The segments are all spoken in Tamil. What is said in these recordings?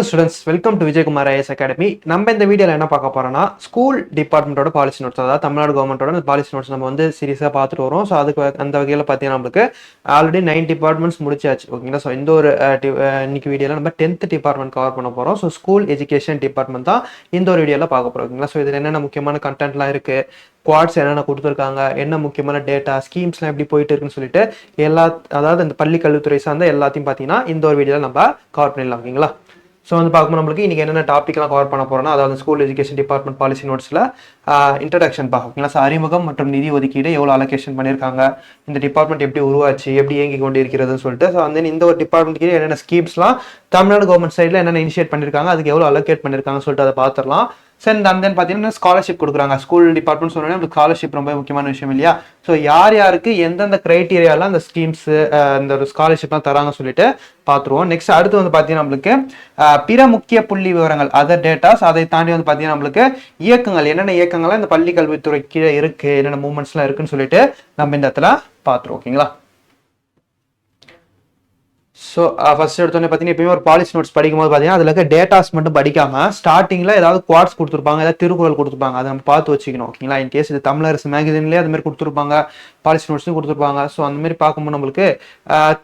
Students welcome to Vijayakumar IS academy. நம்ம இந்த வீடியோவில் என்ன பார்க்க போறோம்னா ஸ்கூல் டிபார்ட்மெண்ட்டோட பாலிசி நோட்ஸ், அதாவது தமிழ்நாடு கவர்மெண்ட்டோட பாலிசி நோட்ஸ் நம்ம வந்து சீரியஸாக பார்த்துட்டு வரோம். ஸோ அதுக்கு அந்த வகையில் பார்த்தீங்கன்னா நம்மளுக்கு ஆல்ரெடி 9 டிபார்ட்மெண்ட்ஸ் முடிச்சாச்சு. ஓகேங்களா. ஸோ இந்த ஒரு இன்னைக்கு வீடியோவில் நம்ம 10th டிபார்ட்மெண்ட் கவர் பண்ண போகிறோம். ஸோ ஸ்கூல் எஜுகேஷன் டிபார்ட்மெண்ட் தான் இந்த ஒரு வீடியோவில் பார்க்க போகிறோம். ஓகேங்களா. ஸோ இதில் என்னென்ன முக்கியமான கண்டென்ட்லாம் இருக்குது, குவாட்ஸ் என்னென்ன கொடுத்துருக்காங்க, என்ன முக்கியமான டேட்டா ஸ்கீம்ஸ்லாம் எப்படி போயிட்டு இருக்குன்னு சொல்லிட்டு அதாவது இந்த பள்ளி கல்வித்துறை சார்ந்த எல்லாத்தையும் பார்த்தீங்கன்னா இந்த ஒரு வீடியோவில் நம்ம கவர் பண்ணிடலாம். ஓகேங்களா. ஸோ வந்து பார்க்கும்போது நம்மளுக்கு இன்றைக்கி என்னென்ன டாப்பிக்லாம் கவர் பண்ண போகிறோம்னா, அதாவது ஸ்கூல் எஜுகேஷன் டிபார்ட்மெண்ட் பாலிசி நோட்ஸில் இன்ட்ரடக்ஷன் பார்க்கங்களா. ஸோ அறிமுகம் மற்றும் நிதி ஒதுக்கீடு எவ்வளோ அலோகேஷன் பண்ணியிருக்காங்க, இந்த டிபார்ட்மெண்ட் எப்படி உருவாச்சு, எப்படி இயங்கி கொண்டு இருக்கிறதுன்னு சொல்லிட்டு. ஸோ அந்த இந்த ஒரு டிபார்ட்மெண்ட்டுக்கு என்னென்ன ஸ்கீம்ஸ்லாம் தமிழ்நாடு கவர்மெண்ட் சைடில் என்னென்ன இனிஷியேட் பண்ணியிருக்காங்க, அதுக்கு எவ்வளோ அலோகேட் பண்ணியிருக்காங்கன்னு சொல்லிட்டு அதை பார்த்துடலாம். அண்ட் தென் பார்த்தீங்கன்னா ஸ்காலர்ஷிப் கொடுக்குறாங்க. ஸ்கூல் டிபார்ட்மெண்ட் சொன்னோன்னா நம்மளுக்கு ஸ்காலர்ஷிப் ரொம்ப முக்கியமான விஷயம் இல்லையா. ஸோ யார் யாருக்கு எந்தெந்த கிரைட்டீரியாலாம் அந்த ஸ்கீம்ஸ் இந்த ஒரு ஸ்காலர்ஷிப்லாம் தராங்க சொல்லிட்டு பார்த்துருவோம். நெக்ஸ்ட் அடுத்து வந்து பார்த்தீங்கன்னா நம்மளுக்கு பிற முக்கிய புள்ளி விவரங்கள், அதர் டேட்டாஸ். அதை தாண்டி வந்து பார்த்தீங்கன்னா நம்மளுக்கு இயக்கங்கள், என்னென்ன இயக்கங்கள்லாம் இந்த பள்ளி கல்வித்துறை கீழே இருக்கு, என்னென்ன மூவ்மெண்ட்ஸ்லாம் இருக்குன்னு சொல்லிட்டு நம்ம இந்த இடத்துல பார்த்துருவோம். ஓகேங்களா. ஸோ ஃபர்ஸ்ட் எடுத்தோடனே பார்த்தீங்கன்னா எப்பயுமே ஒரு பாலிசி நோட்ஸ் படிக்கும்போது பார்த்தீங்கன்னா அதில் இருக்க டேட்டாஸ் மட்டும் படிக்காம ஸ்டார்டிங்கில் ஏதாவது குவாட்ஸ் கொடுத்துருப்பாங்க, ஏதாவது திருக்குறள் கொடுத்துருப்பாங்க, அதை நம்ம பார்த்து வச்சுக்கணும். ஓகேங்களா. இன் கேஸ் இது தமிழரசு மேகசின்லேயே அது மாதிரி கொடுத்துருப்பாங்க, பாலிசி நோட்ஸும் கொடுத்துருப்பாங்க. ஸோ அந்த மாதிரி பார்க்கும்போது நம்மளுக்கு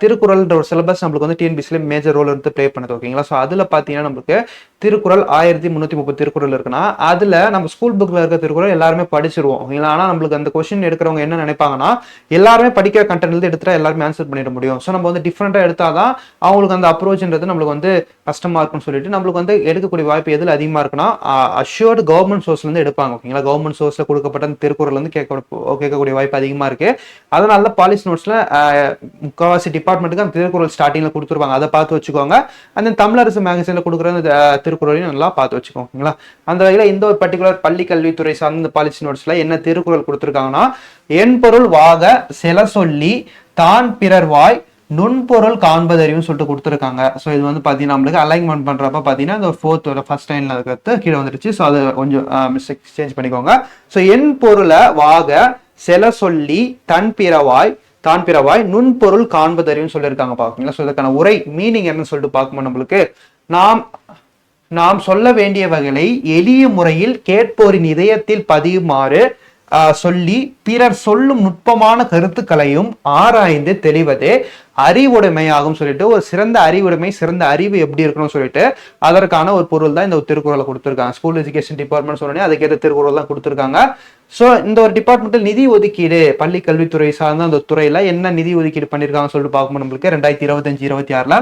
திருக்குறள்ன்ற ஒரு சிலபஸ் நம்மளுக்கு வந்து டிஎன்பிசியில் மேஜர் ரோல் எடுத்து ப்ளே பண்ணுது. ஓகேங்களா. ஸோ அதில் பார்த்தீங்கன்னா நம்மளுக்கு திருக்குறள் 1330 திருக்குறள் இருக்குன்னா அதில் நம்ம ஸ்கூல் புக்கில் இருக்க திருக்குறள் எல்லாருமே படிச்சிருவோம். ஓகேங்களா. ஆனால் நம்மளுக்கு அந்த கொஸ்டின் எடுக்கிறவங்க என்ன நினைப்பாங்கன்னா, எல்லாருமே படிக்கிற கண்டென்ட் எடுத்துட்டா எல்லாருமே ஆன்சர் பண்ணிட முடியும். ஸோ நம்ம வந்து டிஃப்ரெண்ட்டாக எடுத்தாதான் அவங்களுக்கு அந்த அப்ரோச்ன்றது நம்மளுக்கு வந்து கஷ்டமா இருக்குன்னு சொல்லிட்டு நம்மளுக்கு வந்து எடுக்கக்கூடிய வாய்ப்பு எதில் அதிகமாக இருக்குன்னா அஷ்யூர்டு கவர்மெண்ட் சோர்ஸ்லேருந்து எடுப்பாங்க. ஓகேங்களா. கவர்மெண்ட் சோர்ஸில் கொடுக்கப்பட்ட அந்த திருக்குறள் வந்து கேட்கக்கூடிய வாய்ப்பு அதிகமாக இருக்கு. அதனால பாலிசி நோட்ஸ்ல முக்கால்வாசி டிபார்ட்மெண்ட்டுக்கு அந்த திருக்குறள் ஸ்டார்டிங்ல கொடுத்துருப்பாங்க, அதை பார்த்து வச்சுக்கோங்க. அந்த தமிழரசு மேகசின்ல கொடுக்குற அந்த திருக்குறளையும் நல்லா பார்த்து வச்சுக்கோங்க. ஓகேங்களா. அந்த வகையில் இந்த ஒரு பர்டிகுலர் பள்ளி கல்வித்துறை சார்ந்த பாலிசி நோட்ஸ்ல என்ன திருக்குறள் கொடுத்துருக்காங்கன்னா, என்பொருள் வாக செல சொல்லி தான் பிறர் வாய் நுண்பொருள் காண்பதறிவும் சொல்லிட்டு கொடுத்துருக்காங்க. ஸோ இது வந்து பார்த்தீங்கன்னா நம்மளுக்கு அலைன்மெண்ட் பண்ணுறப்ப பார்த்தீங்கன்னா இந்த ஃபர்ஸ்ட் லைன்ல இருக்கிறது கீழே வந்துருச்சு. ஸோ அதை கொஞ்சம் மிஸ்டேக் சேஞ்ச் பண்ணிக்கோங்க. ஸோ என் பொருளை வாக செல சொல்லி தான் பிறவாய் நுண்பொருள் காண்பதறிவும் சொல்லியிருக்காங்க. பார்க்கீங்களா. ஸோ இதுக்கான உரை மீனிங் என்னன்னு சொல்லிட்டு பார்க்கும்போது நம்மளுக்கு நாம் சொல்ல வேண்டிய வகையை எளிய முறையில் கேட்போரின் இதயத்தில் பதியுமாறு சொல்லி பிறர் சொல்லும் நுட்பமான கருத்துக்களையும் ஆராய்ந்து தெளிவதே அறிவுடைமையாகும் சொல்லிட்டு, ஒரு சிறந்த அறிவுடைமை, சிறந்த அறிவு எப்படி இருக்கணும்னு சொல்லிட்டு அதற்கான ஒரு பொருள் தான் இந்த ஒரு திருக்குறளை கொடுத்துருக்காங்க. ஸ்கூல் எஜுகேஷன் டிபார்ட்மெண்ட் சொன்னோன்னே அதுக்கேற்ற திருக்குறள் தான் கொடுத்துருக்காங்க. ஸோ இந்த ஒரு டிபார்ட்மெண்ட்டில் நிதி ஒதுக்கீடு, பள்ளி கல்வித்துறை சார்ந்த அந்த துறையில என்ன நிதி ஒதுக்கீடு பண்ணியிருக்காங்கன்னு சொல்லிட்டு பார்க்கும்போது நம்மளுக்கு 2025-26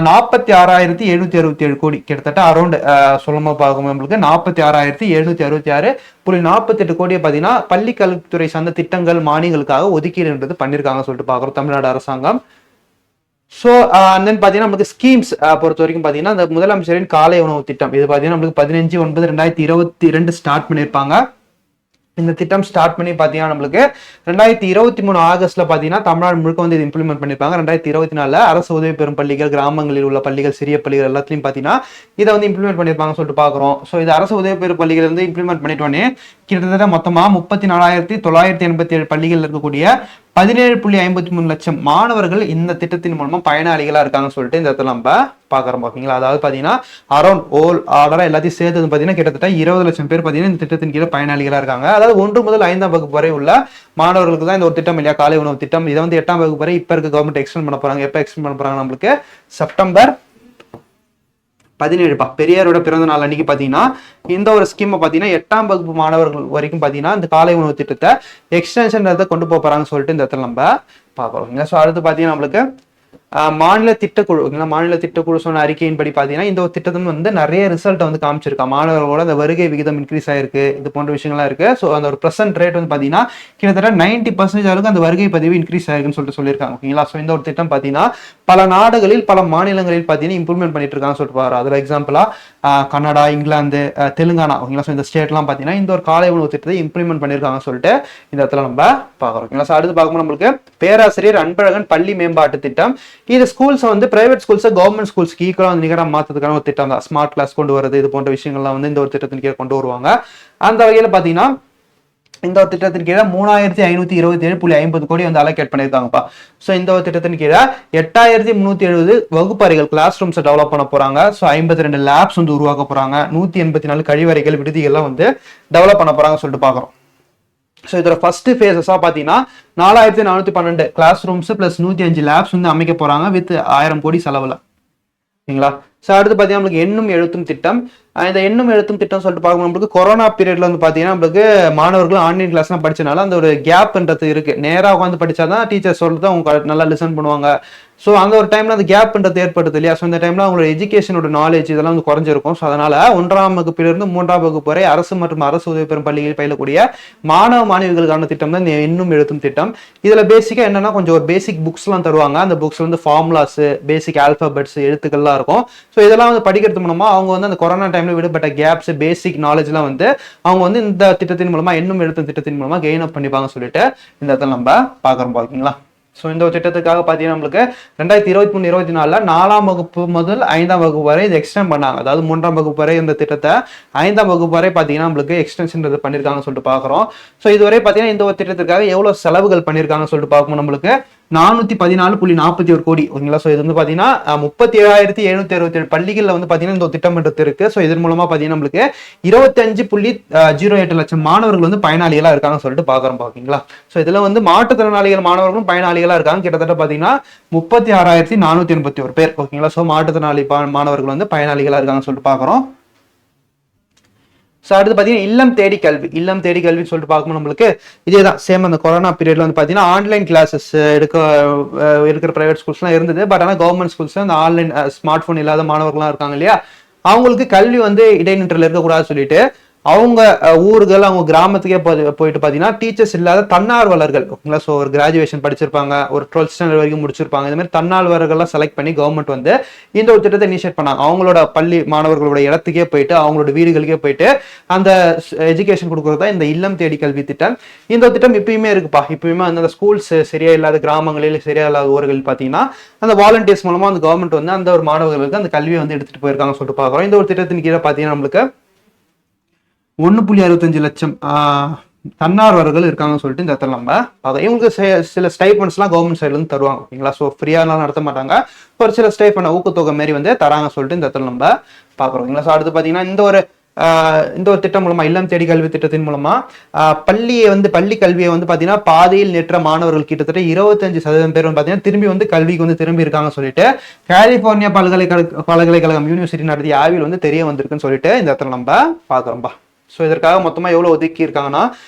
46,767 கோடி, கிட்டத்தட்ட அரௌண்ட் சொல்லமா பார்க்கும்போது நம்மளுக்கு 46,766.48 கோடியை பார்த்தீங்கன்னா பள்ளி கல்வித்துறை சார்ந்த திட்டங்கள் மானியங்களுக்காக ஒதுக்கீடுன்றது பண்ணியிருக்காங்க சொல்லிட்டு பார்க்குறோம் தமிழ்நாடு அரசாங்கம். ஸோ தென் பார்த்தீங்கன்னா நம்மளுக்கு ஸ்கீம்ஸ் பொறுத்த வரைக்கும் பார்த்தீங்கன்னா இந்த முதலமைச்சரின் காலை உணவு திட்டம், இது பார்த்தீங்கன்னா நம்மளுக்கு 15/9/2022 ஸ்டார்ட் பண்ணியிருப்பாங்க. இந்த திட்டம் ஸ்டார்ட் பண்ணி பார்த்தீங்கன்னா நம்மளுக்கு 2023 ஆகஸ்ட்ல பார்த்தீங்கன்னா தமிழ்நாடு முழுக்க வந்து இது இம்ப்ளிமெண்ட் பண்ணியிருப்பாங்க. 2024 அரசு உதவி பெறும் பள்ளிகள், கிராமங்களில் உள்ள பள்ளிகள், சிறிய பள்ளிகள் எல்லாத்துலையும் பார்த்தீங்கன்னா இதை வந்து இம்ப்ளிமெண்ட் பண்ணியிருப்பாங்க சொல்லிட்டு பார்க்குறோம். ஸோ இது அரசு உதவி பெறும் பள்ளிகள் வந்து இம்ப்ளிமெண்ட் பண்ணிட்டோன்னே கிட்டத்தட்ட மொத்தமாக 34,987 பள்ளிகள் இருக்கக்கூடிய 17.53 லட்சம் மாணவர்கள் இந்த திட்டத்தின் மூலமா பயனாளிகளா இருக்காங்கன்னு சொல்லிட்டு இந்த இடத்துல நம்ம பார்க்குறோம். ஓகேங்களா. அதாவது பார்த்தீங்கன்னா அரௌண்ட் ஓல் ஆர்டரா எல்லாத்தையும் சேர்த்து பார்த்தீங்கன்னா கிட்டத்தட்ட 20 லட்சம் பேர் பார்த்தீங்கன்னா இந்த திட்டத்தின் கீழே பயனாளிகளா இருக்காங்க. அதாவது 1 முதல் 5ஆம் வகுப்பு வரை உள்ள மாணவர்களுக்கு தான் இந்த ஒரு திட்டம் இல்லையா, காலை உணவு திட்டம். இதை வந்து 8ஆம் வகுப்பு வரை இப்போ இருக்க கவர்மெண்ட் எக்ஸ்டெண்ட் பண்ண போறாங்க. எப்போ எக்ஸ்டெண்ட் பண்ண போறாங்க நம்மளுக்கு செப்டம்பர் 17 பெரியாரோட பிறந்த நாள் அன்னைக்கு பார்த்தீங்கன்னா இந்த ஒரு ஸ்கீமை பார்த்தீங்கன்னா 8ஆம் வகுப்பு மாணவர்கள் வரைக்கும் பார்த்தீங்கன்னா இந்த காலை உணவு திட்டத்தை எக்ஸ்டென்ஷன் கொண்டு போறாங்கன்னு சொல்லிட்டு இந்த இடத்துல நம்ம பார்க்குறோம். ஸோ அடுத்து பார்த்தீங்கன்னா நம்மளுக்கு மாநில திட்டக்குழு, மாநில திட்டக்குழு சொன்ன அறிக்கையின்படி பார்த்தீங்கன்னா இந்த ஒரு திட்டத்தை வந்து நிறைய ரிசல்ட்டை வந்து காமிச்சிருக்கா. மாணவர்களோட அந்த வருகை விகிதம் இன்க்ரீஸ் ஆயிருக்கு, இது போன்ற விஷயங்கள்லாம் இருக்கு. ஸோ அந்த ஒரு ப்ரெசென்ட் ரேட் வந்து பார்த்தீங்கன்னா கிட்டத்தட்ட 90% அளவுக்கு அந்த வருகை பதிவு இன்க்ரீஸ் ஆயிருக்குன்னு சொல்லிட்டு சொல்லியிருக்காங்க. ஓகேங்களா. ஸோ இந்த ஒரு திட்டம் பார்த்தீங்கன்னா பல நாடுகளில் பல மாநிலங்களில் பார்த்தீங்கன்னா இம்ப்ளிமெண்ட் பண்ணிட்டு இருக்காங்க சொல்லிட்டு பாரு. அதில் எக்ஸாம்பிளா கனடா, இங்கிலாந்து, தெலுங்கானா, ஓகேங்களா. ஸோ இந்த ஸ்டேட்லாம் பார்த்தீங்கன்னா இந்த ஒரு காலை உணவு திட்டத்தை இம்ப்ளிமெண்ட் பண்ணியிருக்காங்கன்னு சொல்லிட்டு இந்த இடத்துல நம்ம பார்க்குறோம். ஓகேங்களா. ஸோ அடுத்து பார்க்கும்போது நம்மளுக்கு பேராசிரியர் அன்பழகன் பள்ளி மேம்பாட்டு திட்டம். இது ஸ்கூல்ஸ் வந்து பிரைவேட் ஸ்கூல்ஸை கவர்மெண்ட் ஸ்கூல்ஸ்க்கு ஈக்குவலாக வந்து நிகராக மாற்றதுக்கான ஒரு திட்டம் தான். ஸ்மார்ட் கிளாஸ் கொண்டு வரது, இது போன்ற விஷயங்கள்லாம் வந்து இந்த ஒரு திட்டத்தின் கீழே கொண்டு வருவாங்க. அந்த வகையில் பார்த்தீங்கன்னா இந்த ஒரு திட்டத்தின் கீழே 3527.50 கோடி வந்து அலோகேட் பண்ணியிருக்காங்கப்பா. ஸோ இந்த ஒரு திட்டத்தின் கீழே 8370 வகுப்பறைகள் கிளாஸ் ரூம்ஸை டெவலப் பண்ண போறாங்க. ஸோ 52 லேப்ஸ் வந்து உருவாக்க போறாங்க. 184 கழிவறைகள் விடுதிகள்லாம் வந்து டெவலப் பண்ண போறாங்க சொல்லிட்டு பாக்குறோம். ஸோ இதோட ஃபர்ஸ்ட் ஃபேஸஸா பாத்தீங்கன்னா 4412 கிளாஸ் ரூம்ஸ் பிளஸ் 105 லேப்ஸ் வந்து அமைக்க போறாங்க வித் 1000 கோடி செலவுல. சரிங்களா? ஸோ அடுத்து பார்த்தீங்கன்னா நம்மளுக்கு எண்ணும் எழுத்தும் திட்டம். இந்த எண்ணும் எழுத்தும் திட்டம் சொல்லிட்டு பார்க்கும்போது நம்மளுக்கு கொரோனா பீரியட்ல வந்து பார்த்தீங்கன்னா நம்மளுக்கு மாணவர்கள் ஆன்லைன் கிளாஸ்லாம் படிச்சனால அந்த ஒரு கேப்ன்றது இருக்கு. நேராக உட்காந்து படிச்சாதான் டீச்சர் சொல்றது அவங்க நல்லா லிசன் பண்ணுவாங்க. ஸோ அந்த ஒரு டைம்ல அந்த கேப்ன்றது ஏற்படுது இல்லையா? ஸோ இந்த டைம்ல அவங்களோட எஜுகேஷனோட நாலேஜ் இதெல்லாம் வந்து குறைஞ்சிருக்கும். ஸோ அதனால 1ஆம் வகுப்பிலிருந்து 3ஆம் வகுப்பு வரை அரசு மற்றும் அரசு உதவி பெறும் பள்ளிகளில் பயிலக்கூடிய மாணவ மாணவிகளுக்கான திட்டம் தான் இந்த எண்ணும் எழுத்தும் திட்டம். இதுல பேசிக்கா என்னன்னா கொஞ்சம் ஒரு பேசிக் புக்ஸ் எல்லாம் தருவாங்க. அந்த புக்ஸ் வந்து ஃபார்முலாஸ், பேசிக் ஆல்பபெட்ஸ், எழுத்துக்கள்லாம் இருக்கும். ஸோ இதெல்லாம் வந்து படிக்கிறது மூலமா அவங்க வந்து அந்த கொரோனா டைம்ல விடுபட்ட கேப்ஸ், பேசிக் நாலேஜ்லாம் வந்து அவங்க வந்து இந்த திட்டத்தின் மூலமா எண்ணும் எழுத்தும் திட்டத்தின் மூலமா கெயின் அப் பண்ணிப்பாங்க சொல்லிட்டு இந்த இடத்துல நம்ம பாக்குறோம் பாத்தீங்களா? ஸோ இந்த ஒரு திட்டத்துக்காக பார்த்தீங்கன்னா நம்மளுக்கு 2023-24 4ஆம் வகுப்பு முதல் 5ஆம் வகுப்பு வரை இது எக்ஸ்டெண்ட் பண்ணாங்க. அதாவது 3ஆம் வகுப்பு வரை இந்த திட்டத்தை 5ஆம் வகுப்பு வரை பார்த்தீங்கன்னா நம்மளுக்கு எக்ஸ்டென்ஷன் பண்ணியிருக்காங்கன்னு சொல்லிட்டு பார்க்குறோம். ஸோ இதுவரை பார்த்தீங்கன்னா இந்த ஒரு திட்டத்திற்காக எவ்வளோ செலவுகள் பண்ணியிருக்காங்கன்னு சொல்லிட்டு பார்க்கணும். நம்மளுக்கு 414.41 கோடி. ஓகேங்களா? ஸோ இது வந்து பார்த்தீங்கன்னா 37,767 பள்ளிகளில் வந்து பார்த்தீங்கன்னா இந்த திட்டம்ன்றது இருக்கு. ஸோ இதன் மூலமா பார்த்தீங்கன்னா நம்மளுக்கு 25.08 லட்சம் மாணவர்கள் வந்து பயனாளிகளா இருக்காங்கன்னு சொல்லிட்டு பார்க்குறோம். ஓகேங்களா? ஸோ இதுல வந்து மாற்றுத்திறனாளிகள் மாணவர்களும் பயனாளிகளா இருக்காங்க. கிட்டத்தட்ட பார்த்தீங்கன்னா 36,481 பேர். ஓகேங்களா? ஸோ மாற்றுத்திறனாளி மாணவர்கள் வந்து பயனாளிகளா இருக்காங்கன்னு சொல்லிட்டு பார்க்குறோம். ஸோ அடுத்து பார்த்தீங்கன்னா இல்லம் தேடி கல்வி. இல்லம் தேடி கல்வின்னு சொல்லிட்டு பார்க்கும்போது நம்மளுக்கு இதே தான் சேம். அந்த கொரோனா பீரியட்ல வந்து பார்த்தீங்கன்னா ஆன்லைன் கிளாஸஸ் இருக்கிற பிரைவேட் ஸ்கூல்ஸ்லாம் இருந்தது. பட் ஆனால் கவர்மெண்ட் ஸ்கூல்ஸ்ல அந்த ஆன்லைன் ஸ்மார்ட் போன் இல்லாத மாணவர்கள்லாம் இருக்காங்க இல்லையா? அவங்களுக்கு கல்வி வந்து இடைநிற்றல் இருக்கக்கூடாதுன்னு சொல்லிட்டு அவங்க ஊர்கள் அவங்க கிராமத்துக்கே போயிட்டு பார்த்தீங்கன்னா டீச்சர்ஸ் இல்லாத தன்னார்வலர்கள். ஓகேங்களா? ஸோ ஒரு கிராஜுவேஷன் படிச்சிருப்பாங்க, ஒரு 12th ஸ்டாண்டர்ட் வரைக்கும் முடிச்சிருப்பாங்க. இந்த மாதிரி தன்னார்வலர்கள்லாம் செலக்ட் பண்ணி கவர்மெண்ட் வந்து இந்த ஒரு திட்டத்தை இனிஷியேட் பண்ணாங்க. அவங்களோட பள்ளி மாணவர்களோட இடத்துக்கே போயிட்டு அவங்களோட வீடுகளுக்கே போயிட்டு அந்த எஜுகேஷன் கொடுக்கறது தான் இந்த இல்லம் தேடி கல்வி திட்டம். இந்த திட்டம் இப்பயுமே இருக்குப்பா. இப்பயுமே அந்த ஸ்கூல்ஸ் சரியா இல்லாத கிராமங்களில் சரியா இல்லாத ஊர்கள் பார்த்தீங்கன்னா அந்த வாலண்டியர்ஸ் மூலமா அந்த கவர்மெண்ட் வந்து அந்த ஒரு மாணவர்களுக்கு அந்த கல்வியை வந்து எடுத்துட்டு போயிருக்காங்க சொல்லிட்டு பார்க்குறோம். இந்த ஒரு திட்டத்தின் கீழே பார்த்தீங்கன்னா நம்மளுக்கு 1.65 லட்சம் தன்னார்வர்கள் இருக்காங்கன்னு சொல்லிட்டு இந்த இடத்துல நம்ம பார்க்கலாம். இவங்களுக்கு சில ஸ்டைபண்ட்ஸ்லாம் கவர்மெண்ட் சைட்ல இருந்து தருவாங்க. ஓகேங்களா? ஸோ ஃப்ரீயாலாம் நடத்த மாட்டாங்க. ஒரு சில ஸ்டைபண்ட் ஊக்கத்தொகை மாரி வந்து தராங்க சொல்லிட்டு இந்த இடத்துல நம்ம பார்க்குறோம். ஓகேங்களா? ஸோ அடுத்து பார்த்தீங்கன்னா இந்த ஒரு திட்டம் மூலமா இல்லம் தேடி கல்வி திட்டத்தின் மூலமா பள்ளி கல்வியை வந்து பாத்தீங்கன்னா பாதையில் நிற்ற மாணவர்கள் கிட்டத்தட்ட 25% பேர் வந்து பாத்தீங்கன்னா திரும்பி வந்து கல்விக்கு வந்து திரும்பி இருக்காங்க சொல்லிட்டு கலிபோர்னியா பல்கலைக்கழகம் யூனிவர்சிட்டி நடத்திய ஆய்வில் வந்து தெரிய வந்திருக்குன்னு சொல்லிட்டு இந்த இடத்துல நம்ம பாக்குறோம்பா. ஸோ இதற்காக மொத்தமா எவ்வளவு ஒதுக்கி இருக்காங்கன்னா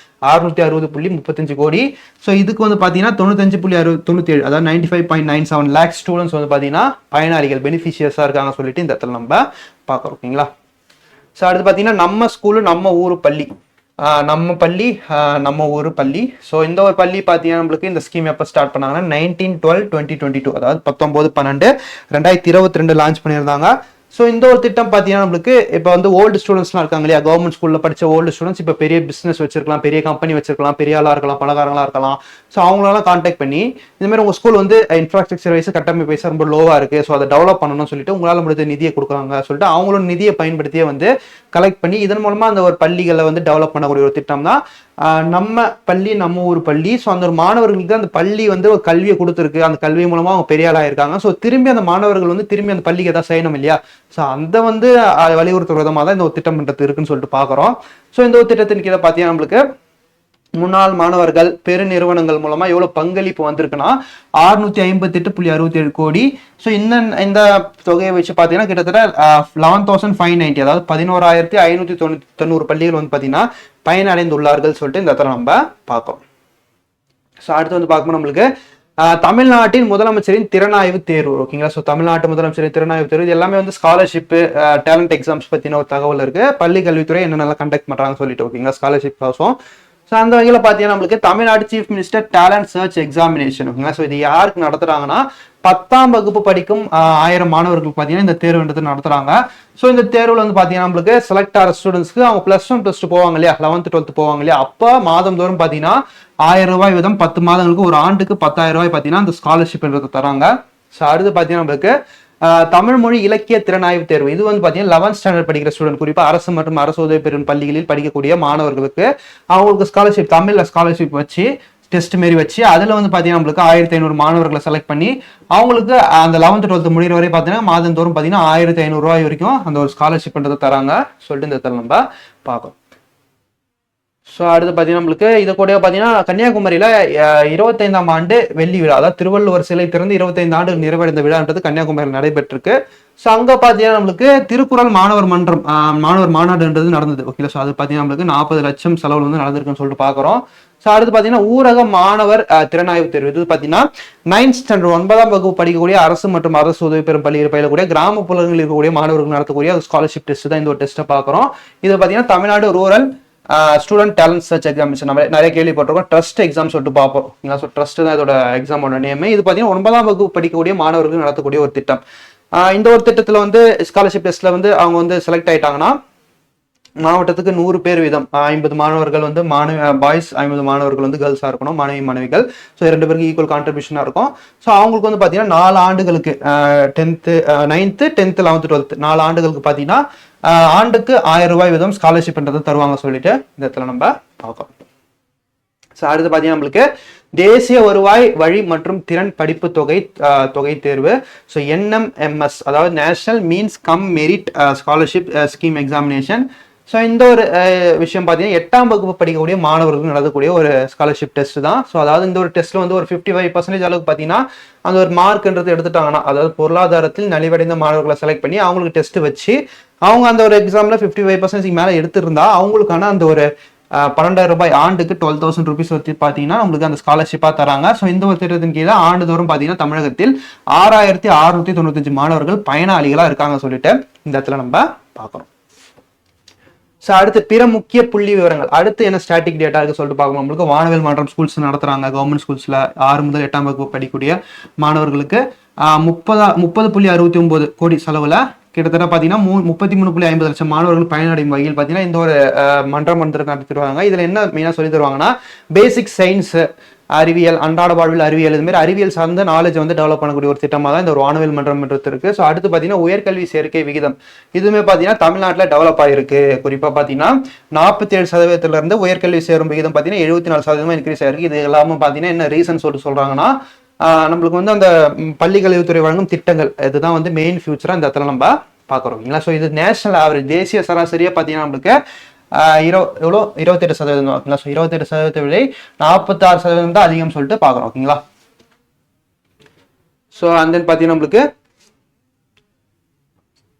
660.35 கோடி. ஸோ இதுக்கு வந்து பாத்தீங்கன்னா 95.97 அதாவது 95.97 லேக் ஸ்டூடெண்ட்ஸ் வந்து பாத்தீங்கன்னா பயனாளிகள் பெனிஃபிஷியர்ஸா இருக்காங்க சொல்லிட்டு இந்த இடத்துல நம்ம பாக்குறோம். ஓகேங்களா? ஸோ அடுத்து பார்த்தீங்கன்னா நம்ம ஸ்கூலு நம்ம ஊர் பள்ளி, நம்ம பள்ளி நம்ம ஊர் பள்ளி. ஸோ இந்த ஒரு பள்ளி பார்த்தீங்கன்னா நம்மளுக்கு இந்த ஸ்கீம் எப்போ ஸ்டார்ட் பண்ணாங்கன்னா 19/12/2022 அதாவது 19/12/2022 லான்ச் பண்ணியிருந்தாங்க. ஸோ இந்த ஒரு திட்டம் பார்த்தீங்கன்னா நம்மளுக்கு இப்போ வந்து ஓல்டு ஸ்டூடெண்ட்ஸ்லாம் இருக்காங்க இல்லையா? கவர்மெண்ட் ஸ்கூலில் படித்த ஓல்டு ஸ்டூடெண்ட்ஸ் இப்போ பெரிய பிஸ்னஸ் வச்சிருக்கலாம், பெரிய கம்பெனி வச்சிருக்கலாம், பெரிய ஆளாக இருக்கலாம், பணக்காரங்களாக இருக்கலாம். ஸோ அவங்களெல்லாம் கான்டாக்ட் பண்ணி இந்த மாதிரி உங்கள் ஸ்கூல் வந்து இன்ஃப்ராஸ்ட்ரக்சர் வைஸ் கட்டமைப்பு வைஸ் ரொம்ப லோவாக இருக்குது, ஸோ அதை டெவலப் பண்ணணும்னு சொல்லிட்டு உங்களால் முடிஞ்ச நிதியை கொடுக்குறாங்க சொல்லிட்டு அவங்களோட நிதியை பயன்படுத்தியே வந்து கலெக்ட் பண்ணி இதன் மூலமாக அந்த ஒரு பள்ளிகளை வந்து டெவலப் பண்ணக்கூடிய ஒரு திட்டம் தான் நம்ம பள்ளி நம்ம ஊர் பள்ளி. ஸோ அந்த ஒரு மாணவர்களுக்கு அந்த பள்ளி வந்து ஒரு கல்வியை கொடுத்துருக்கு. அந்த கல்வி மூலமா அவங்க பெரிய ஆளாக இருக்காங்க. ஸோ திரும்பி அந்த மாணவர்கள் வந்து திரும்பி அந்த பள்ளிக்கு எதாவது செய்யணும் இல்லையா? ஸோ அந்த வந்து வலியுறுத்துற விதமாக தான் இந்த ஒரு திட்டம்ன்றது இருக்குன்னு சொல்லிட்டு பார்க்குறோம். ஸோ இந்த ஒரு திட்டத்தின் கீழே பார்த்தீங்கன்னா நம்மளுக்கு முன்னாள் மாணவர்கள் பெருநிறுவனங்கள் மூலமா எவ்வளவு பங்களிப்பு வந்திருக்குன்னா 658.67 கோடி. ஸோ இந்த தொகையை வச்சு பார்த்தீங்கன்னா கிட்டத்தட்ட 11,590 அதாவது 11,590 பள்ளிகள் வந்து பார்த்தீங்கன்னா பயனடைந்துள்ளார்கள் சொல்லிட்டு இந்த இடத்துல நம்ம பார்க்கோம். ஸோ அடுத்து வந்து பார்க்கும்போது நம்மளுக்கு தமிழ்நாட்டின் முதலமைச்சரின் திறனாய்வு தேர்வு. ஓகேங்களா? ஸோ தமிழ்நாட்டு முதலமைச்சரின் திறனாய்வு தேர்வு இது எல்லாமே வந்து ஸ்காலர்ஷிப் டேலண்ட் எக்ஸாம்ஸ் பத்தின ஒரு தகவல் இருக்கு. பள்ளி கல்வித்துறை என்னென்னலாம் கண்டக்ட் பண்றாங்க சொல்லிட்டு. ஓகேங்களா? ஸ்காலர்ஷிப் காசும். ஸோ அந்த வகையில் பார்த்தீங்கன்னா நம்மளுக்கு Tamil Nadu chief minister talent search examination. ஓகேங்களா? ஸோ இது யாருக்கு நடத்துறாங்கன்னா 10ஆம் வகுப்பு படிக்கும் 1000 மாணவர்களுக்கு பார்த்தீங்கன்னா இந்த தேர்வுன்றது நடத்துறாங்க. ஸோ இந்த தேர்வில் வந்து பார்த்தீங்கன்னா நம்மளுக்கு செலக்ட் ஆகிற ஸ்டூடெண்ட்ஸ்க்கு அவங்க +1 +2 போவாங்க இல்லையா? 11th 12th போவாங்க இல்லையா? அப்போ மாதந்தோறும் பார்த்தீங்கன்னா 1000 ரூபாய் வீதம் 10 மாதங்களுக்கு ஒரு ஆண்டுக்கு 10,000 ரூபாய் பார்த்தீங்கன்னா அந்த ஸ்காலர்ஷிப்ன்றது தராங்க. ஸோ அடுத்து பார்த்தீங்கன்னா நம்மளுக்கு தமிழ் மொழி இலக்கிய திறனாய்வு தேர்வு இது வந்து பாத்தீங்கன்னா 11th ஸ்டாண்டர்ட் படிக்கிற ஸ்டூடெண்ட், குறிப்பா அரசு மற்றும் அரசு உதவி பெறும் பள்ளிகளில் படிக்கக்கூடிய மாணவர்களுக்கு அவங்களுக்கு ஸ்காலர்ஷிப், தமிழ்ல ஸ்காலர்ஷிப் வச்சு டெஸ்ட் மாரி வச்சு அதுல வந்து பாத்தீங்கன்னா நம்மளுக்கு 1500 மாணவர்களை செலக்ட் பண்ணி அவங்களுக்கு அந்த 11th 12th முடிகிற வரை பாத்தீங்கன்னா மாதந்தோறும் பாத்தீங்கன்னா 1500 ரூபாய் வரைக்கும் அந்த ஒரு ஸ்காலர்ஷிப்ன்றதை தராங்க சொல்லிட்டு இந்த இடத்துல நம்ம பார்க்கணும். ஸோ அடுத்து பார்த்தீங்கன்னா நம்மளுக்கு இதை கூட பார்த்தீங்கன்னா கன்னியாகுமரியில் 25ஆம் ஆண்டு வெள்ளி விழா, அதாவது திருவள்ளுவர் சிலை திறந்து 25 ஆண்டு நிறைவடைந்த விழான்றது கன்னியாகுமரியில் நடைபெற்றிருக்கு. ஸோ அங்கே பார்த்தீங்கன்னா நம்மளுக்கு திருக்குறள் மாணவர் மன்றம், மாணவர் மாநாடுன்றது நடந்தது. ஓகே, ஸோ அது பார்த்தீங்கன்னா நம்மளுக்கு 40 லட்சம் செலவில் வந்து நடந்திருக்குன்னு சொல்லிட்டு பார்க்குறோம். ஸோ அடுத்து பார்த்தீங்கன்னா ஊரக மாணவர் திறனாய்வு தேர்வு, இது பார்த்தீங்கன்னா 9th ஸ்டாண்டர்ட் 9ஆம் வகுப்பு படிக்கக்கூடிய அரசு மற்றும் அரசு உதவி பெறும் பள்ளியில் பயிலக்கூடிய கிராமப்புறங்களில் இருக்கக்கூடிய மாணவர்கள் நடத்தக்கூடிய ஸ்காலர்ஷிப் டெஸ்ட் தான் இந்த ஒரு டெஸ்ட்டை பார்க்குறோம். இது பார்த்தீங்கன்னா Tamil Nadu rural student talent search examination நம்ம நிறைய கேள்விப்பட்டிருக்கோம். ட்ரஸ்ட் எக்ஸாம் சொல்லிட்டு பார்ப்போம். ஸோ ட்ரஸ்ட் தான் இதோட எக்ஸாமோட நேம். இது பார்த்தீங்கன்னா 9ஆம் வகுப்பு படிக்கக்கூடிய மாணவர்கள் நடத்தக்கூடிய ஒரு திட்டம். இந்த ஒரு திட்டத்தில் வந்து ஸ்காலர்ஷிப் டெஸ்ட்ல வந்து அவங்க வந்து செலக்ட் ஆயிட்டாங்கன்னா மாவட்டத்துக்கு 100 பேர் வீதம் 50 மாணவர்கள் வந்து பாய்ஸ், 50 மாணவர்கள் வந்து கேர்ள்ஸாக இருக்கணும், மாணவிகள். ஸோ 2 பேருக்கு ஈக்குவல் கான்ட்ரிபியூஷனாக இருக்கும். ஸோ அவங்களுக்கு வந்து பார்த்தீங்கன்னா 4 ஆண்டுகளுக்கு 10th 9th 10th 11th 12th 4 ஆண்டுகளுக்கு பார்த்தீங்கன்னா ஆண்டுக்கு 1000 ரூபாய் வீதம் ஸ்காலர்ஷிப்ன்றதை தருவாங்க சொல்லிட்டு இந்த இடத்துல நம்ம பார்க்கலாம். ஸோ அடுத்து பார்த்தீங்கன்னா நம்மளுக்கு தேசிய வருவாய் வழி மற்றும் திறன் படிப்பு தொகை தேர்வு. ஸோ NMMS, அதாவது national means come merit scholarship scheme examination. So இந்த ஒரு விஷயம் பார்த்தீங்கன்னா 8ஆம் வகுப்பு படிக்கக்கூடிய மாணவர்களுக்கு நடக்கக்கூடிய ஒரு ஸ்காலர்ஷிப் டெஸ்ட் தான். ஸோ அதாவது இந்த ஒரு டெஸ்ட்ல வந்து ஒரு 55% அளவுக்கு பார்த்தீங்கன்னா அந்த ஒரு மார்க்ன்றது எடுத்துட்டாங்கன்னா, அதாவது பொருளாதாரத்தில் நலிவடைந்த மாணவர்களை செலக்ட் பண்ணி அவங்களுக்கு டெஸ்ட் வச்சு அவங்க அந்த ஒரு எக்ஸாம்ல 55% மேலே எடுத்திருந்தா அவங்களுக்கான அந்த ஒரு 12,000 ரூபாய் ஆண்டுக்கு 12,000 ருபீஸ் வச்சு பார்த்தீங்கன்னா நம்மளுக்கு அந்த ஸ்காலர்ஷிப்பாக தராங்க. ஸோ இந்த ஒரு திட்டத்தின் கீழே ஆண்டுதோறும் பார்த்தீங்கன்னா தமிழகத்தில் 6695 மாணவர்கள் பயனாளிகளாக இருக்காங்க சொல்லிட்டு இந்த இடத்துல நம்ம பார்க்குறோம். ஸோ அடுத்து பிற முக்கிய புள்ளி விவரங்கள், அடுத்து என்ன ஸ்டாட்டிக் டேட்டா இருக்கு சொல்லிட்டு பார்க்கணும். நம்மளுக்கு வானவில் மன்றம் ஸ்கூல்ஸ் நடத்துறாங்க. கவர்மெண்ட் ஸ்கூல்ஸ்ல 6 முதல் 8ஆம் வகுப்பு படிக்கக்கூடிய மாணவர்களுக்கு 30.69 கோடி செலவுல கிட்டத்தட்ட பார்த்தீங்கன்னா 33.50 லட்சம் மாணவர்கள் பயனடையும் வகையில் பார்த்தீங்கன்னா இந்த ஒரு மன்றம் வந்து நடத்திடுவாங்க. இதுல என்ன மெயினாக சொல்லி தருவாங்கன்னா பேசிக் சயின்ஸ், அறிவியல், அன்றாட வாழ்வில் அறிவியல், இது மாதிரி அறிவியல் சார்ந்த நாலேஜ் வந்து டெவலப் பண்ணக்கூடிய ஒரு திட்டமாக தான் இந்த ஒரு வானவில் மன்றம் இருக்கு. ஸோ அடுத்து பார்த்தீங்கன்னா உயர்கல்வி சேர்க்கை விகிதம், இதுவுமே பார்த்தீங்கன்னா தமிழ்நாட்டில் டெவலப் ஆகிருக்கு. குறிப்பாக பார்த்தீங்கன்னா 47% உயர்கல்வி சேரும் விகிதம் பார்த்தீங்கன்னா 74% இன்க்ரீஸ் ஆயிருக்கு. இது எல்லாமே பார்த்தீங்கன்னா என்ன ரீசன் சொல்றாங்கன்னா நம்மளுக்கு வந்து அந்த பள்ளி கல்வித்துறை வழங்கும் திட்டங்கள், இதுதான் வந்து மெயின் ஃபியூச்சரா இந்த இடத்துல நம்ம பார்க்குறோம். ஸோ இது நேஷனல் ஆவரேஜ், தேசிய சராசரியா பார்த்தீங்கன்னா நம்மளுக்கு 28% ஓகேங்களா. ஸோ 28% விட 46% தான் அதிகம் சொல்லிட்டு பார்க்குறோம். ஓகேங்களா. ஸோ அண்ட் தென் பார்த்தீங்கன்னா நம்மளுக்கு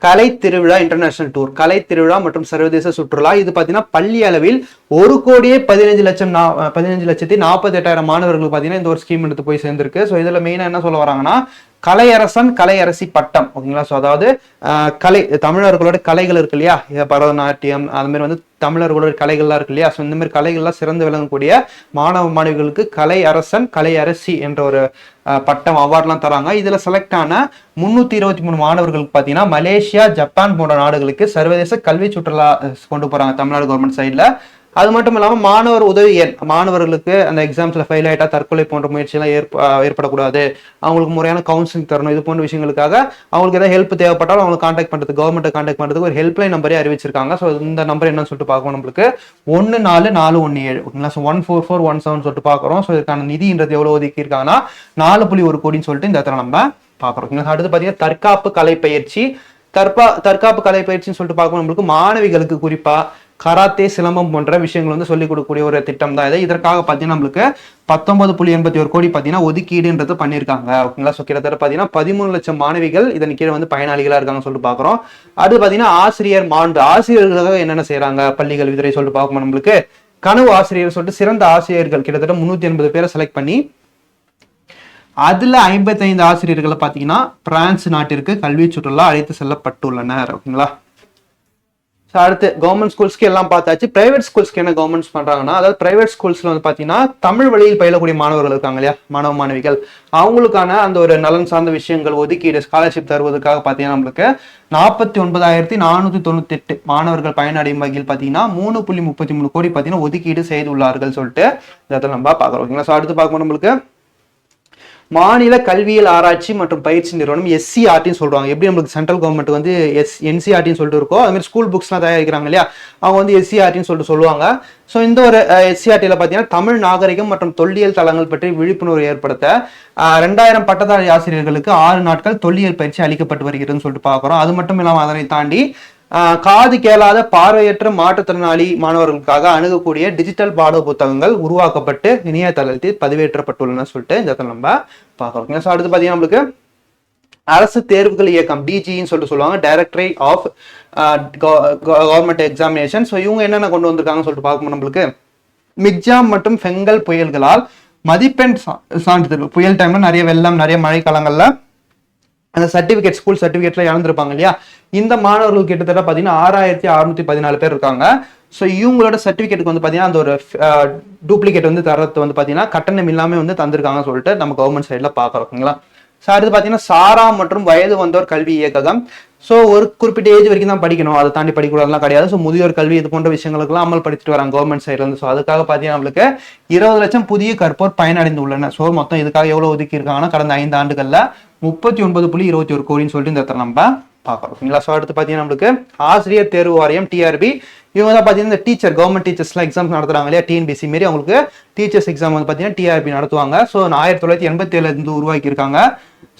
கலை திருவிழா இன்டர்நேஷனல் டூர், கலை திருவிழா மற்றும் சர்வதேச சுற்றுலா, இது பார்த்தீங்கன்னா பள்ளி அளவில் 1,15,48,000 மாணவர்கள் பார்த்தீங்கன்னா இந்த ஒரு ஸ்கீம் எடுத்து போய் சேர்ந்திருக்கு. ஸோ இதுல மெயினா என்ன சொல்ல வராங்கன்னா கலையரசன் கலையரசி பட்டம். ஓகேங்களா. ஸோ அதாவது கலை, தமிழர்களோட கலைகள் இருக்கு இல்லையா, பரதநாட்டியம், அது மாதிரி வந்து தமிழர்களோட கலைகள்லாம் இருக்கு இல்லையா. ஸோ இந்த மாதிரி கலைகள்லாம் சிறந்து விளங்கக்கூடிய மாணவ மாணவிகளுக்கு கலை அரசன் கலை அரசி என்ற ஒரு பட்டம் அவார்ட்லாம் தராங்க. இதுல செலக்ட் ஆன 323 மாணவர்களுக்கு பார்த்தீங்கன்னா மலேசியா, ஜப்பான் போன்ற நாடுகளுக்கு சர்வதேச கல்வி சுற்றுலா கொண்டு போறாங்க தமிழ்நாடு கவர்மெண்ட் சைட்ல. அது மட்டும் இல்லாமல் மாணவர் உதவி எண், மாணவர்களுக்கு அந்த எக்ஸாம்ஸ்ல ஃபெயில் ஆயிட்டா தற்கொலை போன்ற முயற்சியெல்லாம் ஏற்படக்கூடாது, அவங்களுக்கு முறையான கவுன்சிலிங் தரணும், இது போன்ற விஷயங்களுக்காக அவங்களுக்கு ஏதாவது ஹெல்ப் தேவைப்பட்டாலும் அவங்களை கான்டாக்ட் பண்றது, கவர்மெண்ட்டை கான்டாக்ட் பண்றதுக்கு ஒரு ஹெல்ப்லைன் நம்பரே அறிவிச்சிருக்காங்க. ஸோ இந்த நம்பர் என்னன்னு சொல்லிட்டு பார்க்கணும், நம்மளுக்கு 14417. ஓகேங்களா. ஸோ 14417 சொல்லிட்டு பார்க்குறோம். ஸோ இதுக்கான நிதின்றது எவ்வளவு ஒதுக்கி இருக்காங்கன்னா 4.1 கோடின்னு சொல்லிட்டு இந்த இடத்துல நம்ம பார்க்குறோம். அடுத்து பார்த்தீங்கன்னா தற்காப்பு கலை பயிற்சி, தற்காப்பு கலை பயிற்சின்னு சொல்லிட்டு பார்க்கணும். நம்மளுக்கு மாணவிகளுக்கு குறிப்பா கராத்தே, சிலம்பம் போன்ற விஷயங்கள் வந்து சொல்லிக் கொடுக்கக்கூடிய ஒரு திட்டம் தான் இது. இதற்காக பார்த்தீங்கன்னா நம்மளுக்கு 19.81 கோடி பார்த்தீங்கன்னா ஒதுக்கீடுன்றது பண்ணியிருக்காங்க. ஓகேங்களா. ஸோ கிட்டத்தட்ட பார்த்தீங்கன்னா 13 லட்சம் மாணவிகள் இதன் கீழே வந்து பயனாளிகளாக இருக்காங்கன்னு சொல்லிட்டு பார்க்குறோம். அடுத்து பார்த்தீங்கன்னா ஆசிரியர் மாண்டு, ஆசிரியர்களுக்காக என்னென்ன செய்யறாங்க பள்ளி கல்வித்துறை சொல்லிட்டு பார்க்கணும். நம்மளுக்கு கனவு ஆசிரியர் சொல்லிட்டு சிறந்த ஆசிரியர்கள் கிட்டத்தட்ட 380 பேரை செலக்ட் பண்ணி அதுல 55 ஆசிரியர்களை பார்த்தீங்கன்னா பிரான்ஸ் நாட்டிற்கு கல்வி சுற்றுலா அழைத்து செல்லப்பட்டுள்ளனர். ஓகேங்களா. ஸோ அடுத்து கவர்மெண்ட் ஸ்கூல்ஸ்க்கு எல்லாம் பார்த்தாச்சு. பிரைவேட் ஸ்கூல்ஸ்க்கு என்ன கவர்மெண்ட்ஸ் பண்றாங்கன்னா, அதாவது பிரைவேட் ஸ்கூல்ஸ்ல வந்து பாத்தீங்கன்னா தமிழ் வழியில் பயிலக்கூடிய மாணவர்கள் இருக்காங்க இல்லையா, மாணவ மாணவிகள், அவங்களுக்கான அந்த ஒரு நலன் சார்ந்த விஷயங்கள் ஒதுக்கீடு ஸ்காலர்ஷிப் தருவதற்காக பாத்தீங்கன்னா நம்மளுக்கு 49,498 மாணவர்கள் பயனடையும் வகையில் பாத்தீங்கன்னா 3.33 கோடி பாத்தீங்கன்னா ஒதுக்கீடு செய்துள்ளார்கள் சொல்லிட்டு இந்த இடத்துல நம்ம பாக்குறோம். ஓகேங்களா. ஸோ அடுத்து பார்க்கும்போது நம்மளுக்கு மாநில கல்வியியல் ஆராய்ச்சி மற்றும் பயிற்சி நிறுவனம் SCRTன்னு சொல்றாங்க. எப்படி நம்மளுக்கு சென்ட்ரல் கவர்மெண்ட் வந்து NCRTன்னு சொல்லிட்டு இருக்கோ அது மாதிரி ஸ்கூல் புக்ஸ்லாம் தயாரிக்கிறாங்க இல்லையா, அவங்க வந்து SCRTன்னு சொல்லிட்டு சொல்லுவாங்க. ஸோ இந்த ஒரு SCRTல பார்த்தீங்கன்னா தமிழ் நாகரிகம் மற்றும் தொல்லியல் தளங்கள் பற்றி விழிப்புணர்வு ஏற்படுத்த 2000 பட்டதாரி ஆசிரியர்களுக்கு 6 நாட்கள் தொல்லியல் பயிற்சி அளிக்கப்பட்டு வருகிறதுன்னு சொல்லிட்டு பார்க்குறோம். அது மட்டும் இல்லாமல் அதனை தாண்டி காது கேளாத பார்வையற்ற மாற்றுத்திறனாளி மாணவர்களுக்காக அணுகக்கூடிய டிஜிட்டல் பாட புத்தகங்கள் உருவாக்கப்பட்டு இணையதளத்தில் பதிவேற்றப்பட்டுள்ளன சொல்லிட்டு இந்த இடத்துல நம்ம பார்க்கறோம். ஸோ அடுத்து பார்த்தீங்கன்னா நம்மளுக்கு அரசு தேர்வுகள் இயக்கம் DGன்னு சொல்லிட்டு சொல்லுவாங்க, directorate of government examination. So இவங்க என்னென்ன கொண்டு வந்திருக்காங்கன்னு சொல்லிட்டு பார்க்கணும். நம்மளுக்கு மிக்ஜாம் மற்றும் ஃபெங்கல் புயல்களால் மதிப்பெண் சான்றிதழ், புயல் டைம்ல நிறைய வெள்ளம் நிறைய மழை காலங்கள்ல அந்த சர்டிபிகேட் ஸ்கூல் சர்டிபிகேட்ல இழந்திருப்பாங்க இல்லையா, இந்த மாணவர்கள் கிட்டத்தட்ட பார்த்தீங்கன்னா 6614 பேர் இருக்காங்க. ஸோ இவங்களோட சர்டிஃபிகேட்டுக்கு வந்து பார்த்தீங்கன்னா அந்த ஒரு டூப்ளிகேட் வந்து தரத்து வந்து பார்த்தீங்கன்னா கட்டணம் இல்லாமல் வந்து தந்திருக்காங்கன்னு சொல்லிட்டு நம்ம கவர்மெண்ட் சைடில் பார்க்குறோம். ஓகேங்களா. ஸோ அடுத்து பார்த்தீங்கன்னா சாரா மற்றும் வயது வந்தோர் கல்வி இயக்ககம். ஸோ ஒரு குறிப்பிட்ட ஏஜ் வரைக்கும் தான் படிக்கணும், அதை தாண்டி படிக்கூடாதுலாம் கிடையாது. ஸோ முதியோர் கல்வி இது போன்ற விஷயங்களுக்குலாம் அமல்படுத்திட்டு வராங்க கவர்மெண்ட் சைட்ல இருந்து. ஸோ அதுக்காக பார்த்தீங்கன்னா நம்மளுக்கு 20 லட்சம் புதிய கற்போர் பயனடைந்து உள்ளனர். ஸோ மொத்தம் இதுக்காக எவ்வளவு ஒதுக்கி இருக்காங்கன்னா கடந்த 5 ஆண்டுகள்ல 39.21 கோடின்னு சொல்லிட்டு இந்த இடத்துல நம்ம பார்க்குறோம். ஓகேங்களா. ஸோ அடுத்து பார்த்தீங்கன்னா நம்மளுக்கு ஆசிரியர் தேர்வு வாரியம் TRB, இவங்க தான் பார்த்தீங்கன்னா இந்த டீச்சர் கவர்மெண்ட் டீச்சர்ஸ்லாம் எக்ஸாம்ஸ் நடத்துறாங்க இல்லையா, TNPSC மாரி அவங்களுக்கு டீச்சர்ஸ் எக்ஸாம் வந்து பார்த்தீங்கன்னா TRB நடத்துவாங்க. ஸோ 1987 இருந்து உருவாக்கி இருக்காங்க.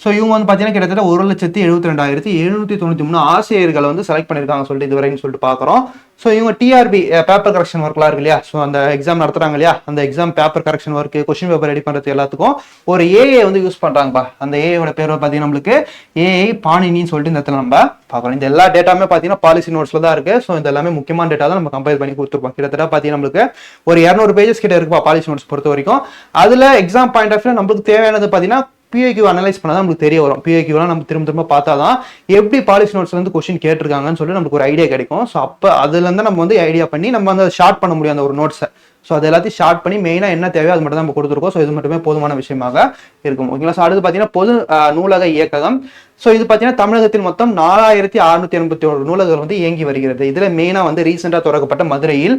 ஸோ இவங்க வந்து பார்த்தீங்கன்னா கிட்டத்தட்ட 1,72,793 ஆசிரியர்களை வந்து செலக்ட் பண்ணியிருக்காங்க சொல்லிட்டு இதுவரைக்கும் சொல்லிட்டு பார்க்குறோம். ஸோ இவங்க TRB பேப்பர் கரெக்ஷன் ஒர்க்லாம் இருக்கு இல்லையா, ஸோ அந்த எக்ஸாம் நடத்துறாங்க இல்லையா, அந்த exam paper correction work question paper ready பண்ணுறது எல்லாத்துக்கும் ஒரு AI வந்து யூஸ் பண்ணுறாங்கப்பா. அந்த AIயோட பேர் பார்த்தீங்கன்னா நம்மளுக்கு AI பாணினின்னு சொல்லிட்டு இந்த இடத்துல நம்ம பார்க்குறோம். இந்த எல்லா டேட்டாமே பார்த்தீங்கன்னா பாலிசி நோட்ஸ்ல தான் இருக்கு. ஸோ இந்த எல்லாமே முக்கியமான டேட்டா தான் நம்ம கம்பேர் பண்ணி கொடுத்துருப்போம். கிட்டத்தட்ட பார்த்தீங்கன்னா நம்மளுக்கு ஒரு 200 பேஜஸ் கிட்ட இருக்குப்பா பாலிசி நோட்ஸ் பொறுத்த வரைக்கும். அதுல எக்ஸாம் பாயிண்ட் ஆஃப் வியூ நம்மளுக்கு தேவையானது பார்த்தீங்கன்னா PIQ அனலைஸ் பண்ணாதான் நமக்கு தெரிய வரும். PIQலாம் நம்ம திரும்ப பார்த்தாதான் எப்படி பாலிசி நோட்ஸ்ல இருந்து கொஸ்டின் கேட்டிருக்காங்கன்னு சொல்லி நமக்கு ஒரு ஐடியா கிடைக்கும். ஸோ அப்போ அதுல இருந்து நம்ம வந்து ஐடியா பண்ணி நம்ம வந்து ஷார்ட் பண்ண முடியும் அந்த ஒரு நோட்ஸை. ஸோ அது எல்லாத்தையும் ஷார்ட் பண்ணி மெயினாக என்ன தேவையோ அது மட்டும் தான் நம்ம கொடுத்துருக்கோம். ஸோ இது மட்டுமே போதுமான விஷயமாக இருக்கும். ஓகேங்களா. ஸோ அடுத்து பார்த்தீங்கன்னா பொது நூலக இயக்ககம். ஸோ இது பார்த்தீங்கன்னா தமிழகத்தில் மொத்தம் 4681 நூலகங்கள் வந்து இயங்கி வருகிறது. இதுல மெயினாக வந்து ரீசெண்டாக தொடங்கப்பட்ட மதுரையில்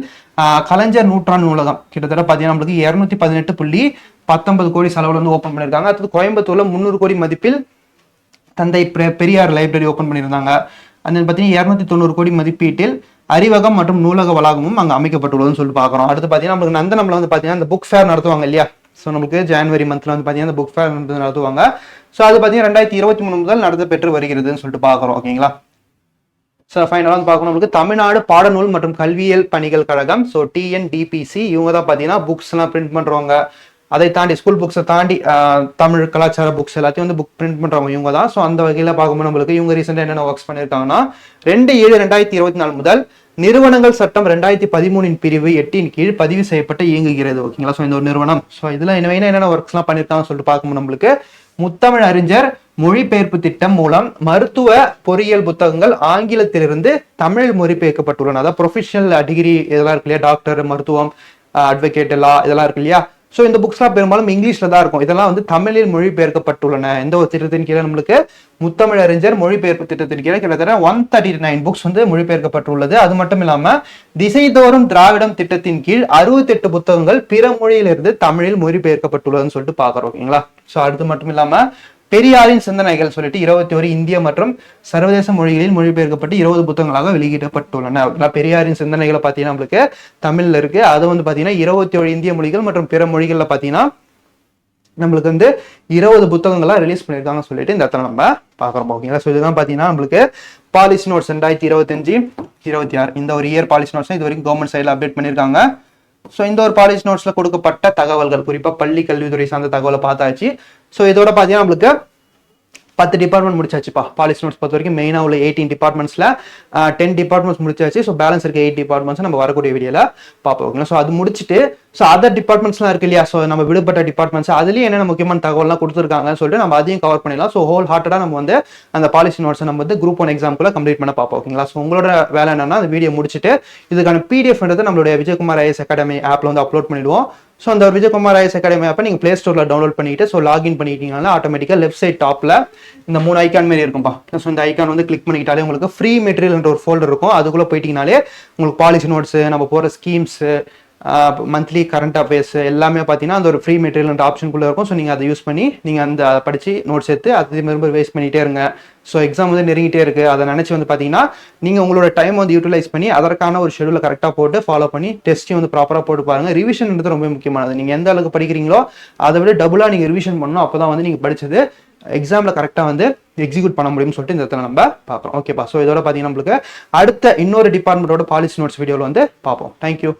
கலைஞர் நூற்றாண்டு நூலகம் கிட்டத்தட்ட பார்த்தீங்கன்னா நம்மளுக்கு 218.19 கோடி செலவுல வந்து ஓப்பன் பண்ணியிருக்காங்க. அடுத்து கோயம்புத்தூர்ல 300 கோடி மதிப்பில் தந்தை பெரியார் லைப்ரரி ஓப்பன் பண்ணியிருந்தாங்க. அந்த பார்த்தீங்கன்னா 290 கோடி மதிப்பீட்டில் அறிவகம் மற்றும் நூலக வளாகமும் அங்கே அமைக்கப்பட்டுள்ளதுன்னு சொல்லி பார்க்குறோம். அடுத்து பார்த்தீங்கன்னா நம்மளுக்கு நந்தனம்ல வந்து பார்த்தீங்கன்னா இந்த புக் ஃபேர் நடத்துவாங்க இல்லையா, ஸோ நமக்கு ஜனவரி மந்த்ல வந்து பார்த்தீங்கன்னா இந்த புக் ஃபேர் நடத்துவாங்க. ஸோ அது பார்த்தீங்கன்னா 2023 முதல் நடத்த பெற்று வருகிறதுன்னு சொல்லிட்டு பார்க்குறோம். ஓகேங்களா. ஸோ ஃபைனலாக வந்து பார்க்கணும் நம்மளுக்கு தமிழ்நாடு பாடநூல் மற்றும் கல்வியியல் பணிகள் கழகம். ஸோ TNDPC இவங்க தான் பார்த்தீங்கன்னா புக்ஸ்லாம் பிரிண்ட் பண்ணுறவங்க. அதை தாண்டி ஸ்கூல் புக்ஸை தாண்டி தமிழ் கலாச்சார புக்ஸ் எல்லாத்தையும் வந்து புக் பிரிண்ட் பண்றவங்க இவங்க தான். ஸோ அந்த வகையில் பார்க்கும்போது நம்மளுக்கு இவங்க ரீசெண்டாக என்னென்ன ஒர்க்ஸ் பண்ணியிருக்காங்கன்னா 2/7/2024 முதல் நிறுவனங்கள் சட்டம் 2013 பிரிவு 8 கீழ் பதிவு செய்யப்பட்டு இயங்குகிறது. ஓகேங்களா. ஸோ இந்த ஒரு நிறுவனம். ஸோ இதுல என்னென்ன ஒர்க்ஸ்லாம் பண்ணியிருக்காங்கன்னு சொல்லிட்டு பார்க்கும்போது நம்மளுக்கு முத்தமிழ் அறிஞர் மொழிபெயர்ப்பு திட்டம் மூலம் மருத்துவ பொறியியல் புத்தகங்கள் ஆங்கிலத்திலிருந்து தமிழ் மொழிபெயர்க்கப்பட்டுள்ளன. அதாவது ப்ரொஃபஷனல் டிகிரி இதெல்லாம் இருக்கு இல்லையா, டாக்டர், மருத்துவம், அட்வொகேட் எல்லாம் இதெல்லாம் இருக்கு இல்லையா. ஸோ இந்த புக்ஸ்லாம் பெரும்பாலும் இங்கிலீஷ்ல தான் இருக்கும். இதெல்லாம் வந்து தமிழில் மொழிபெயர்க்கப்பட்டுள்ளன. எந்த ஒரு திட்டத்தின் கீழே நம்மளுக்கு முத்தமிழ் அறிஞர் மொழிபெயர்ப்பு திட்டத்தின் கீழே கிட்டத்தட்ட 139 புக்ஸ் வந்து மொழிபெயர்க்கப்பட்டுள்ளது. அது மட்டும் இல்லாம திசைதோறும் திராவிடம் திட்டத்தின் கீழ் 68 புத்தகங்கள் பிற மொழியிலிருந்து தமிழில் மொழிபெயர்க்கப்பட்டுள்ளதுன்னு சொல்லிட்டு பாக்குறோம். ஓகேங்களா. ஸோ அடுத்து மட்டும் இல்லாம பெரியாரின் சிந்தனைகள் சொல்லிட்டு 21 இந்திய மற்றும் சர்வதேச மொழிகளில் மொழிபெயர்க்கப்பட்டு 20 புத்தகங்களாக வெளியிடப்பட்டுள்ளன. பெரியாரின் சிந்தனைகளை பார்த்தீங்கன்னா நம்மளுக்கு தமிழ்ல இருக்கு. அது வந்து பார்த்தீங்கன்னா 21 இந்திய மொழிகள் மற்றும் பிற மொழிகள்ல பார்த்தீங்கன்னா நம்மளுக்கு வந்து 20 புத்தகங்களா ரிலீஸ் பண்ணியிருக்காங்க சொல்லிட்டு இந்த இடத்துல நம்ம பார்க்குறோம். ஓகேங்களா. ஸோ இதுதான் பார்த்தீங்கன்னா நம்மளுக்கு பாலிசி நோட்ஸ் 2025-26 இந்த ஒரு இயர் பாலிசி நோட்ஸ் இது வரைக்கும் கவர்மெண்ட் சைடில் அப்டேட் பண்ணியிருக்காங்க. ஸோ இந்த ஒரு பாலிசி நோட்ஸ்ல கொடுக்கப்பட்ட தகவல்கள் குறிப்பாக பள்ளி கல்வித்துறை சார்ந்த தகவலை பார்த்தாச்சு. ஸோ இதோட பார்த்தீங்கன்னா நம்மளுக்கு 10 டிபார்ட்மெண்ட் முடிச்சாச்சுப்பா. பாலிசி நோட்ஸ் பொறுத்த வரைக்கும் மெயினாக உள்ள 18 டிபார்ட்மெண்ட்ஸ்ல 10 டிபார்ட்மெண்ட்ஸ் முடிச்சாச்சு. ஸோ பேலன்ஸ் இருக்க 8 டிபார்ட்மெண்ட்ஸ் நம்ம வரக்கூடிய வீடியோல பார்ப்போம். ஸோ அது முடிச்சுட்டு ஸோ அதர் டிபார்ட்மெண்ட்ஸ்லாம் இருக்கு இல்லையா, ஸோ நம்ம விடுபட்ட டிபார்ட்மெண்ட்ஸ் அதுலேயும் என்னென்ன முக்கியமான தகவல்லாம் கொடுத்துருக்காங்கன்னு சொல்லிட்டு நம்ம அதையும் கவர் பண்ணிடலாம். ஸோ ஹோல் ஹார்ட்டடாக நம்ம வந்து அந்த பாலிசி நோட்ஸை நம்ம வந்து குரூப் 1 எக்ஸாம்குள்ள கம்ப்ளீட் பண்ண பார்ப்போம். ஓகேங்களா. ஸோ உங்களோட வேலை என்னன்னா அந்த வீடியோ முடிச்சுட்டு இதுக்கான PDF நம்மளுடைய விஜயகுமார் IAS அகாடமி ஆப்ல வந்து அப்லோட் பண்ணிடுவோம். ஸோ அந்த விஜயகுமார் IAS அகாடமி ஆப்பை நீங்கள் பிளே ஸ்டோரில் டவுன்லோட் பண்ணிட்டு ஸோ லாகின் பண்ணிட்டீங்கன்னா ஆட்டோமேட்டிக்காக லெஃப்ட் சைட் டாப்பில் இந்த 3 ஐக்கான் மாரி இருக்கும்பா. ஸோ இந்த ஐக்கான் வந்து கிளிக் பண்ணிக்கிட்டாலே உங்களுக்கு ஃப்ரீ மெட்டீரியல் என்ற ஒரு ஃபோல்டர் இருக்கும். அதுக்குள்ளே போயிட்டீங்கனாலே உங்களுக்கு பாலிசி நோட்ஸு, நம்ம போகிற ஸ்கீம்ஸு, மந்த்லி கரண்ட் அஃபேர்ஸ் எல்லாமே பார்த்தீங்கன்னா அந்த ஒரு ஃப்ரீ மெட்டீரியல் ஆப்ஷனுக்குள்ளே இருக்கும். ஸோ நீங்கள் அதை யூஸ் பண்ணி நீங்கள் அந்த படித்து நோட்ஸ் எடுத்து அது திரும்ப வேஸ்ட் பண்ணிகிட்டே இருங்க. ஸோ எக்ஸாம் வந்து நெருங்கிட்டே இருக்குது, அதை நினச்சி வந்து பார்த்தீங்கன்னா நீங்கள் உங்களோட டைம் வந்து யூட்டிலைஸ் பண்ணி அதற்கான ஒரு ஷெடியூலை கரெக்டாக போட்டு ஃபாலோ பண்ணி டெஸ்ட்டையும் வந்து ப்ராப்பராக போட்டு பாருங்கள். ரிவிஷன்ன்றது ரொம்ப முக்கியமானது. நீங்கள் எந்த அளவுக்கு படிக்கிறீங்களோ அதை விட டபுளாக நீங்கள் ரிவிஷன் பண்ணணும். அப்போ தான் வந்து நீங்கள் படித்தது எக்ஸாமில் கரெக்டாக வந்து எக்ஸிக்யூட் பண்ண முடியும்னு சொல்லிட்டு இந்த இடத்துல நம்ம பார்க்குறோம். ஓகேப்பா. ஸோ இதோட பார்த்தீங்கன்னா நம்மளுக்கு அடுத்த இன்னொரு டிபார்ட்மெண்ட்டோட பாலிசி நோட்ஸ் வீடியோவில் வந்து பார்ப்போம். தேங்க்யூ.